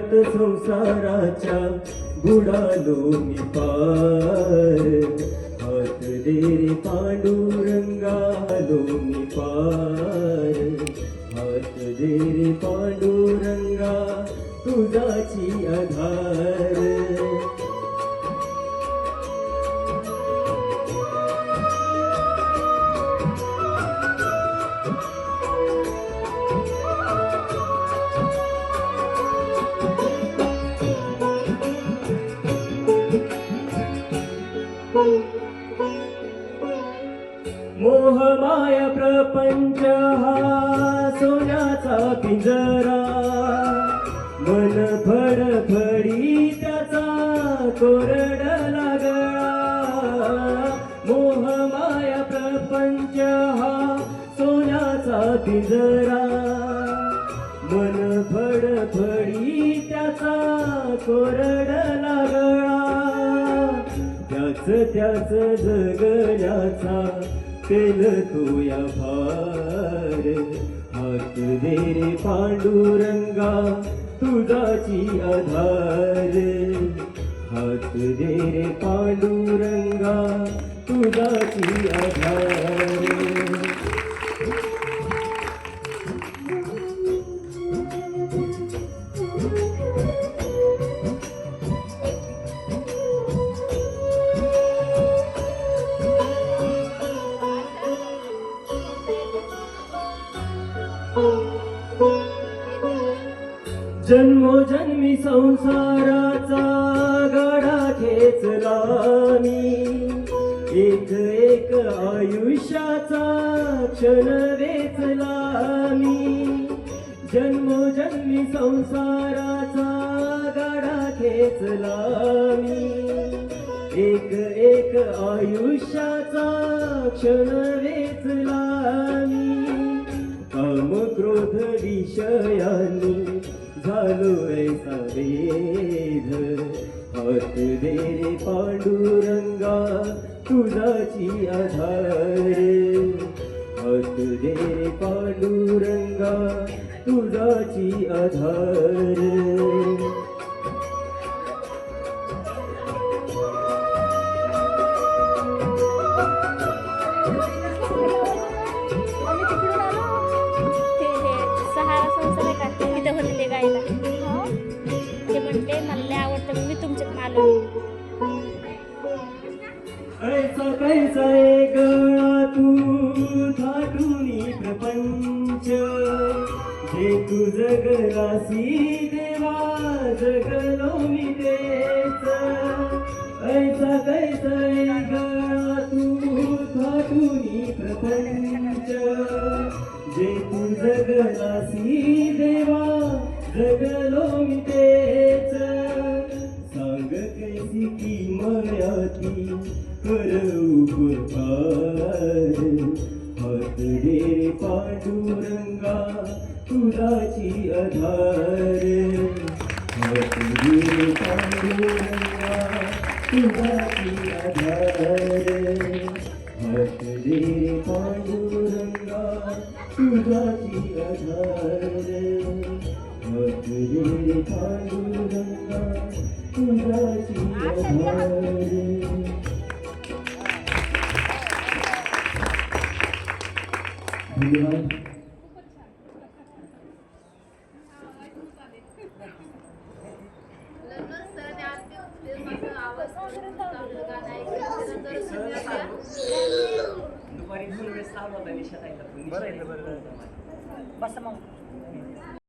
वाट संसाराच्या बुडालो मी पार, हात दे रे पांडुरंगा लो मी पार, हात दे रे पांडुरंगा तुझाची आधार. मोहमाया प्रपंच हा सोन्याचा पिंजरा, मन फडफडी त्याचा कोरडला गळा. मोहमाया प्रपंच हा सोन्याचा पिंजरा, मन फडफडी त्याचा कोरडला गळा. त्याच जगण्याचा तेल तू या भार, हात दे रे पांडुरंगा तुझाची आधार, हात दे रे पांडुरंगा तुझाची आधार. जन्मोजन्मी संसाराचा गाडा खेचला मी, एक एक आयुष्याचा क्षण वेचला मी. जन्मोजन्मी संसाराचा गाडा खेचला मी, एक एक आयुष्याचा क्षण वेचला मी. काम क्रोध विषयांनी झालो ऐसा वेध, हात दे रे पांडुरंगा तुझाची आधार, हात दे रे पांडुरंगा तुझाची आधार. ते म्हणते मला लय आवडतं, मी तुमच्यात आलो. ऐसा कैसा गळा तू थाटूनी प्रपंच, जे तू जगलासी देवा जगलो मी तेच. ऐसा कैसा गळा तू थाटूनी प्रपंच, जे तू जगलासी देवा जगलो मी तेच. सांग कैसी किमयाती कर उपकार, हात दे रे पांडुरंगा तुझाची आधार, हात दे रे पांडुरंगा तुझाची आधार, हात दे रे पांडुरंगा तुझाची आधार, हात दे रे पांडुरंगा तुझाची आधार. धन्यवाद. दुपारी 2 वेळेस लावला होता निशाताईला. बरं बस मग.